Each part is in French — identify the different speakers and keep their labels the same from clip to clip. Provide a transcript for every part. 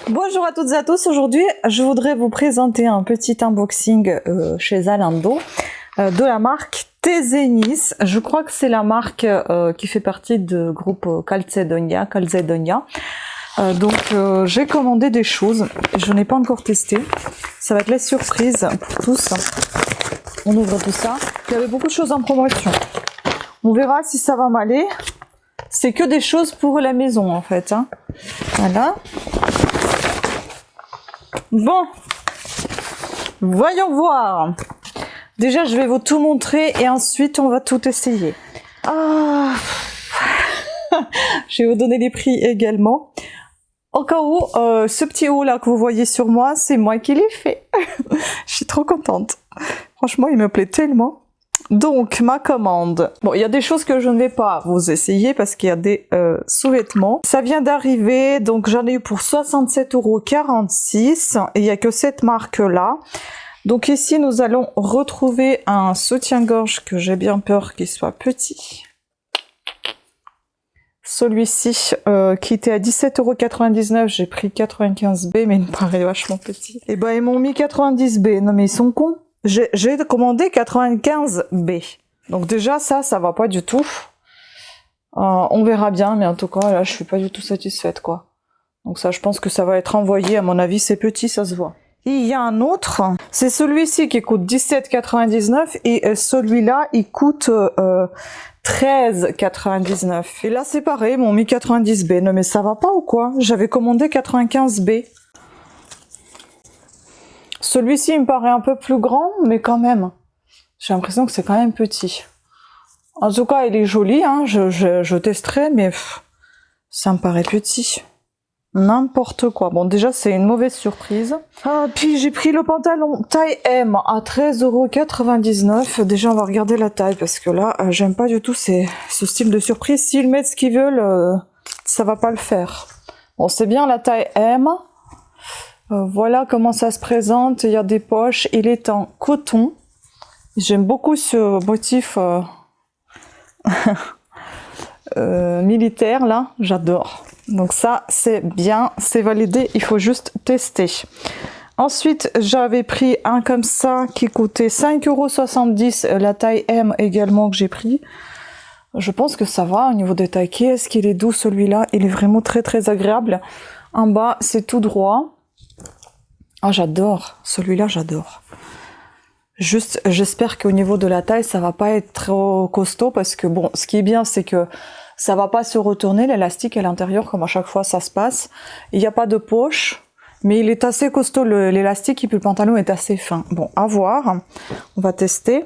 Speaker 1: Bonjour à toutes et à tous, aujourd'hui je voudrais vous présenter un petit unboxing chez Zalando de la marque Tezenis. Je crois que c'est la marque qui fait partie du groupe Calzedonia. J'ai commandé des choses, je n'ai pas encore testé, ça va être la surprise pour tous. On ouvre tout ça, il y avait beaucoup de choses en promotion, on verra si ça va m'aller. C'est que des choses pour la maison en fait, hein. Voilà. Bon, voyons voir. Déjà, je vais vous tout montrer et ensuite, on va tout essayer. Ah. Je vais vous donner les prix également. Au cas où, ce petit haut là que vous voyez sur moi, c'est moi qui l'ai fait. Je suis trop contente. Franchement, il me plaît tellement. Donc, ma commande. Bon, il y a des choses que je ne vais pas vous essayer parce qu'il y a des sous-vêtements. Ça vient d'arriver, donc j'en ai eu pour 67,46 € et il n'y a que cette marque-là. Donc ici, nous allons retrouver un soutien-gorge que j'ai bien peur qu'il soit petit. Celui-ci, qui était à 17,99 €, j'ai pris 95B, mais il me paraît vachement petit. Et ben, ils m'ont mis 90B. Non, mais ils sont cons. J'ai commandé 95B. Donc déjà, ça va pas du tout. On verra bien, mais en tout cas, là, je suis pas du tout satisfaite, quoi. Donc ça, je pense que ça va être envoyé. À mon avis, c'est petit, ça se voit. Et il y a un autre. C'est celui-ci qui coûte 17,99 € et celui-là, il coûte 13,99 €. Et là, c'est pareil, ils m'ont mis 90B. Non, mais ça va pas ou quoi? J'avais commandé 95B. Celui-ci, il me paraît un peu plus grand, mais quand même, j'ai l'impression que c'est quand même petit. En tout cas, il est joli, hein, je testerai, mais ça me paraît petit. N'importe quoi. Bon, déjà, c'est une mauvaise surprise. Ah, puis j'ai pris le pantalon taille M à 13,99 €. Déjà, on va regarder la taille, parce que là, j'aime pas du tout ce style de surprise. S'ils mettent ce qu'ils veulent, ça va pas le faire. Bon, c'est bien la taille M. Voilà comment ça se présente, il y a des poches, il est en coton. J'aime beaucoup ce motif militaire là, j'adore. Donc ça c'est bien, c'est validé, il faut juste tester. Ensuite j'avais pris un comme ça qui coûtait 5,70 €, la taille M également que j'ai pris. Je pense que ça va au niveau des tailles. Est-ce qu'il est doux celui-là? Il est vraiment très très agréable. En bas c'est tout droit. Ah, j'adore, celui-là j'adore. Juste, j'espère qu'au niveau de la taille, ça va pas être trop costaud parce que bon, ce qui est bien, c'est que ça va pas se retourner, l'élastique à l'intérieur, comme à chaque fois ça se passe. Il n'y a pas de poche, mais il est assez costaud, l'élastique, et puis le pantalon est assez fin. Bon, à voir, on va tester.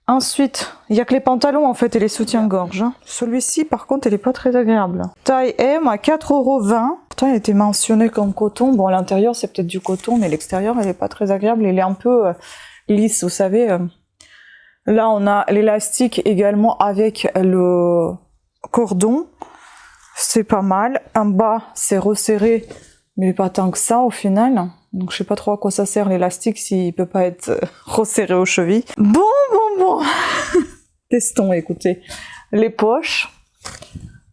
Speaker 1: Ensuite, il y a que les pantalons en fait et les soutiens-gorge. Hein. Celui-ci, par contre, il est pas très agréable. Taille M à 4,20 €. Pourtant, il était mentionné comme coton. Bon, à l'intérieur, c'est peut-être du coton, mais l'extérieur, il est pas très agréable. Il est un peu lisse, vous savez. Là, on a l'élastique également avec le cordon. C'est pas mal. En bas, c'est resserré, mais pas tant que ça au final. Donc je sais pas trop à quoi ça sert l'élastique s'il peut pas être resserré aux chevilles. Bon. Testons, écoutez. Les poches.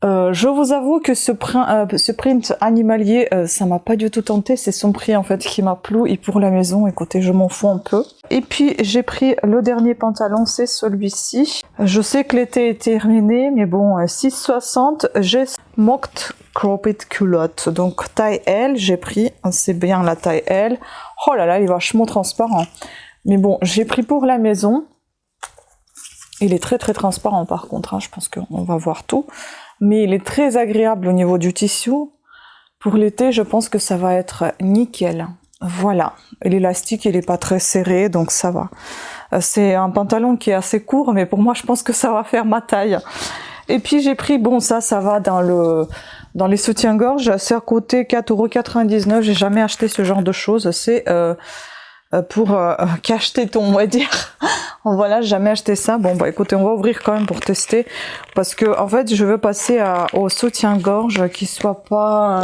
Speaker 1: Je vous avoue que ce print animalier, ça m'a pas du tout tenté. C'est son prix en fait qui m'a plu. Et pour la maison, écoutez, je m'en fous un peu. Et puis j'ai pris le dernier pantalon, c'est celui-ci. Je sais que l'été est terminé, mais bon, 6,60 €. J'ai Mocked Cropped culotte. Donc taille L, j'ai pris. C'est bien la taille L. Oh là là, il est vachement transparent. Mais bon, j'ai pris pour la maison. Il est très très transparent par contre. Hein. Je pense qu'on va voir tout. Mais il est très agréable au niveau du tissu. Pour l'été, je pense que ça va être nickel. Voilà. L'élastique, il est pas très serré, donc ça va. C'est un pantalon qui est assez court, mais pour moi, je pense que ça va faire ma taille. Et puis, j'ai pris, bon, ça va dans les soutiens-gorge. C'est à côté 4,99 €. J'ai jamais acheté ce genre de choses. C'est pour cache-téton, on va dire. Voilà, j'ai jamais acheté ça. Bon, bah écoutez, on va ouvrir quand même pour tester. Parce que, en fait, je veux passer au soutien-gorge qui soit pas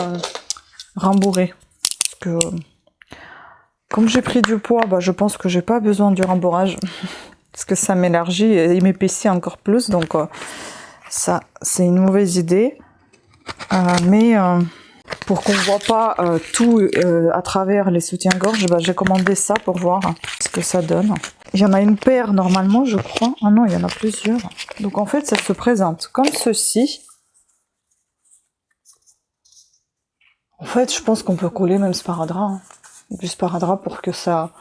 Speaker 1: rembourré. Parce que, comme j'ai pris du poids, bah, je pense que j'ai pas besoin du rembourrage. Parce que ça m'élargit et il m'épaissit encore plus. Donc, ça, c'est une mauvaise idée. pour qu'on voit pas tout à travers les soutiens-gorge, bah, j'ai commandé ça pour voir ce que ça donne. Il y en a une paire normalement, je crois. Ah non, il y en a plusieurs. Donc en fait, ça se présente comme ceci. En fait, je pense qu'on peut coller même sparadrap. Hein. Du sparadrap pour que ça...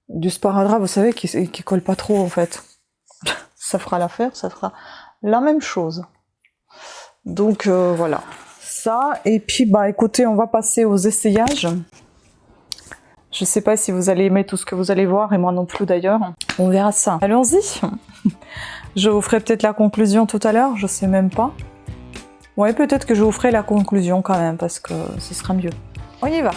Speaker 1: Du sparadrap, vous savez, qui colle pas trop en fait. Ça fera l'affaire, ça fera la même chose. Donc voilà. Ça, et puis bah écoutez, on va passer aux essayages. Je sais pas si vous allez aimer tout ce que vous allez voir, et moi non plus d'ailleurs. On verra ça. Allons-y. Je vous ferai peut-être la conclusion tout à l'heure, je sais même pas. Ouais, peut-être que je vous ferai la conclusion quand même, parce que ce sera mieux. On y va.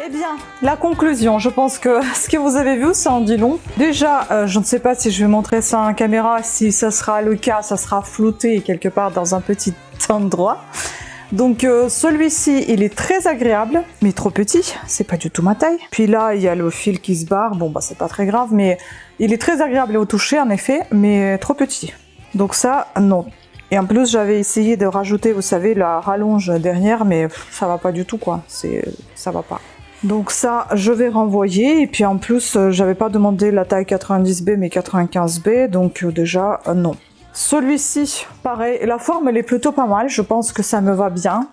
Speaker 1: Eh bien, la conclusion, je pense que ce que vous avez vu, ça en dit long. Déjà, je ne sais pas si je vais montrer ça en caméra, si ça sera le cas, ça sera flouté quelque part dans un petit endroit. Donc celui-ci, il est très agréable, mais trop petit, c'est pas du tout ma taille. Puis là, il y a le fil qui se barre, bon bah c'est pas très grave, mais il est très agréable au toucher en effet, mais trop petit. Donc ça, non. Et en plus, j'avais essayé de rajouter, vous savez, la rallonge derrière, mais ça va pas du tout quoi, ça va pas. Donc ça, je vais renvoyer, et puis en plus, j'avais pas demandé la taille 90B, mais 95B, donc déjà, non. Celui-ci, pareil, la forme elle est plutôt pas mal, je pense que ça me va bien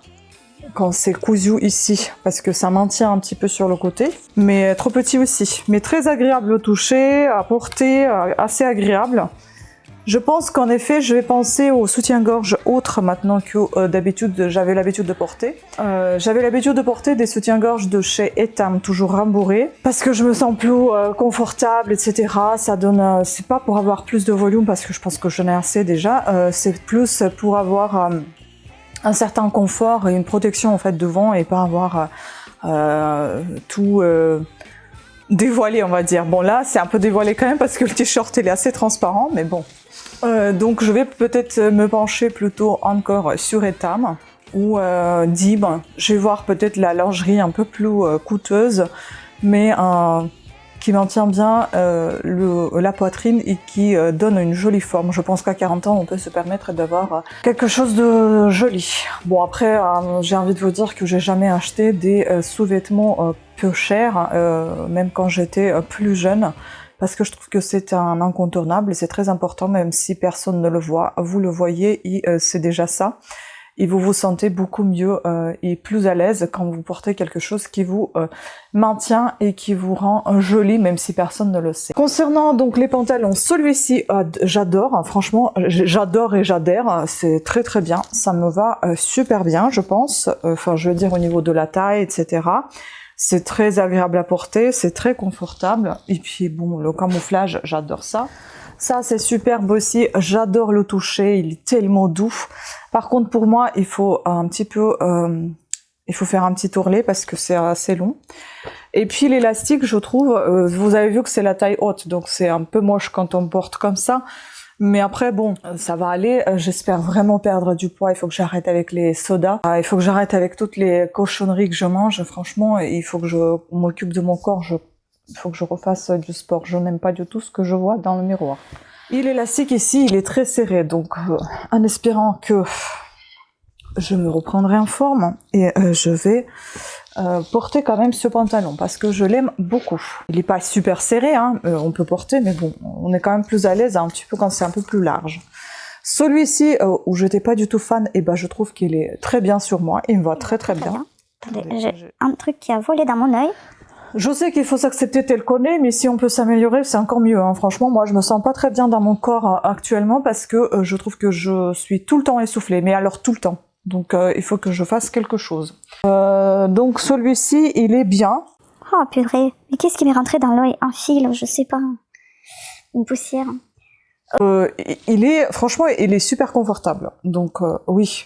Speaker 1: quand c'est cousu ici, parce que ça maintient un petit peu sur le côté, mais trop petit aussi, mais très agréable au toucher, à porter, assez agréable. Je pense qu'en effet, je vais penser au soutien-gorge autre maintenant que d'habitude j'avais l'habitude de porter. J'avais l'habitude de porter des soutiens-gorge de chez Etam, toujours rembourrés, parce que je me sens plus confortable, etc. Ça donne, c'est pas pour avoir plus de volume, parce que je pense que j'en ai assez déjà, c'est plus pour avoir un certain confort et une protection en fait devant, et pas avoir tout dévoilé, on va dire. Bon là, c'est un peu dévoilé quand même, parce que le t-shirt il est assez transparent, mais bon. Donc je vais peut-être me pencher plutôt encore sur Etam ou Dib. Je vais voir peut-être la lingerie un peu plus coûteuse, mais qui maintient bien la poitrine et qui donne une jolie forme. Je pense qu'à 40 ans, on peut se permettre d'avoir quelque chose de joli. Bon après, j'ai envie de vous dire que j'ai jamais acheté des sous-vêtements peu chers, même quand j'étais plus jeune. Parce que je trouve que c'est un incontournable et c'est très important, même si personne ne le voit. Vous le voyez et c'est déjà ça. et vous vous sentez beaucoup mieux et plus à l'aise quand vous portez quelque chose qui vous maintient et qui vous rend joli, même si personne ne le sait. Concernant donc les pantalons, celui-ci j'adore, hein, franchement j'adore et j'adhère, c'est très très bien, ça me va super bien je pense, enfin je veux dire au niveau de la taille, etc. C'est très agréable à porter, c'est très confortable, et puis bon, le camouflage, j'adore ça. Ça, c'est superbe aussi, j'adore le toucher, il est tellement doux. Par contre, pour moi, il faut un petit peu, il faut faire un petit ourlet parce que c'est assez long. Et puis l'élastique, je trouve, vous avez vu que c'est la taille haute, donc c'est un peu moche quand on porte comme ça. Mais après, bon, ça va aller. J'espère vraiment perdre du poids. Il faut que j'arrête avec les sodas. Il faut que j'arrête avec toutes les cochonneries que je mange. Franchement, il faut que je m'occupe de mon corps. Il faut que je refasse du sport. Je n'aime pas du tout ce que je vois dans le miroir. Et l'élastique ici, il est très serré. Donc, en espérant que je me reprendrai en forme et je vais porter quand même ce pantalon parce que je l'aime beaucoup. Il n'est pas super serré, hein, on peut porter, mais bon, on est quand même plus à l'aise un petit peu quand c'est un peu plus large. Celui-ci, où j'étais pas du tout fan, et ben je trouve qu'il est très bien sur moi, il me va très très bien.
Speaker 2: Attendez, j'ai un truc qui a volé dans mon œil.
Speaker 1: Je sais qu'il faut s'accepter tel qu'on est, mais si on peut s'améliorer, c'est encore mieux. Hein. Franchement, moi, je me sens pas très bien dans mon corps actuellement parce que je trouve que je suis tout le temps essoufflée, mais alors tout le temps. Donc il faut que je fasse quelque chose. Donc celui-ci, il est bien.
Speaker 2: Oh purée, mais qu'est-ce qui m'est rentré dans l'œil? Un fil, je sais pas. Une poussière.
Speaker 1: Franchement, il est super confortable. Donc oui.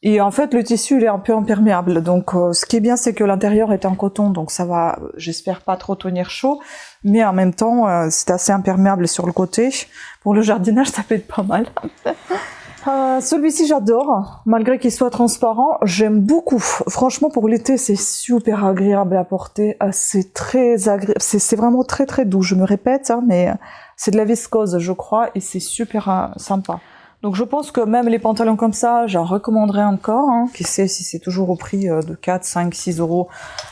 Speaker 1: Et en fait, le tissu, il est un peu imperméable. Donc ce qui est bien, c'est que l'intérieur est en coton, donc ça va, j'espère pas trop tenir chaud. Mais en même temps, c'est assez imperméable sur le côté. Pour le jardinage, ça peut être pas mal. Celui-ci j'adore, malgré qu'il soit transparent, j'aime beaucoup. Franchement pour l'été c'est super agréable à porter, c'est très agréable, c'est vraiment très très doux, je me répète, hein, mais c'est de la viscose je crois et c'est super sympa. Donc je pense que même les pantalons comme ça, j'en recommanderais encore, hein. Qui sait si c'est toujours au prix de 4, 5, 6 euros,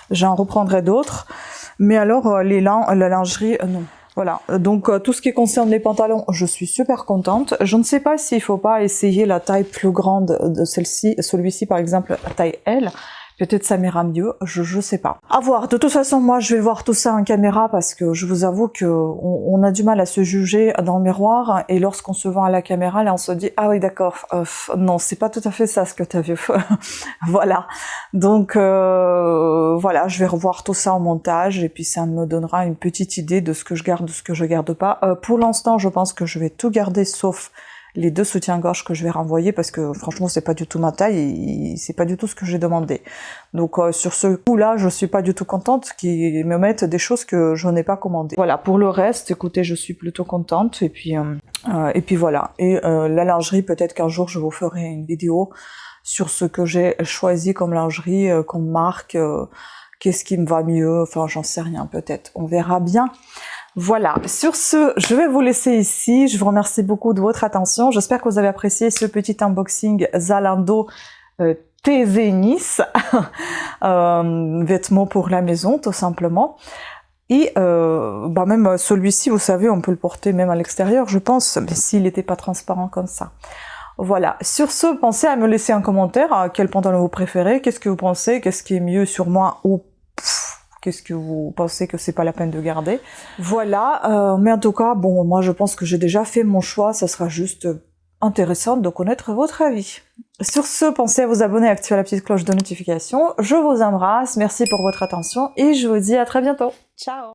Speaker 1: j'en reprendrai d'autres. Mais alors la lingerie, non. Voilà, donc tout ce qui concerne les pantalons, je suis super contente. Je ne sais pas s'il faut pas essayer la taille plus grande de celle-ci, celui-ci par exemple, la taille L. Peut-être ça m'ira mieux, je sais pas. À voir, de toute façon moi je vais voir tout ça en caméra parce que je vous avoue que on a du mal à se juger dans le miroir et lorsqu'on se voit à la caméra, là on se dit ah oui d'accord, non c'est pas tout à fait ça ce que t'as vu. Voilà, donc voilà, je vais revoir tout ça en montage et puis ça me donnera une petite idée de ce que je garde, de ce que je garde pas. Pour l'instant je pense que je vais tout garder sauf les 2 soutiens-gorge que je vais renvoyer parce que franchement c'est pas du tout ma taille et c'est pas du tout ce que j'ai demandé. Donc sur ce coup-là, je suis pas du tout contente qu'ils me mettent des choses que je n'ai pas commandées. Voilà, pour le reste, écoutez, je suis plutôt contente et puis voilà. Et la lingerie, peut-être qu'un jour je vous ferai une vidéo sur ce que j'ai choisi comme lingerie, comme marque, qu'est-ce qui me va mieux, enfin j'en sais rien peut-être, on verra bien. Voilà, sur ce, je vais vous laisser ici. Je vous remercie beaucoup de votre attention. J'espère que vous avez apprécié ce petit unboxing Zalando TZ Nice, vêtements pour la maison tout simplement. Et même celui-ci, vous savez, on peut le porter même à l'extérieur, je pense, mais s'il n'était pas transparent comme ça. Voilà, sur ce, pensez à me laisser un commentaire, quel pantalon vous préférez, qu'est-ce que vous pensez, qu'est-ce qui est mieux sur moi ou qu'est-ce que vous pensez que c'est pas la peine de garder. Voilà, mais en tout cas, bon, moi je pense que j'ai déjà fait mon choix, ça sera juste intéressant de connaître votre avis. Sur ce, pensez à vous abonner et activer la petite cloche de notification. Je vous embrasse, merci pour votre attention et je vous dis à très bientôt. Ciao!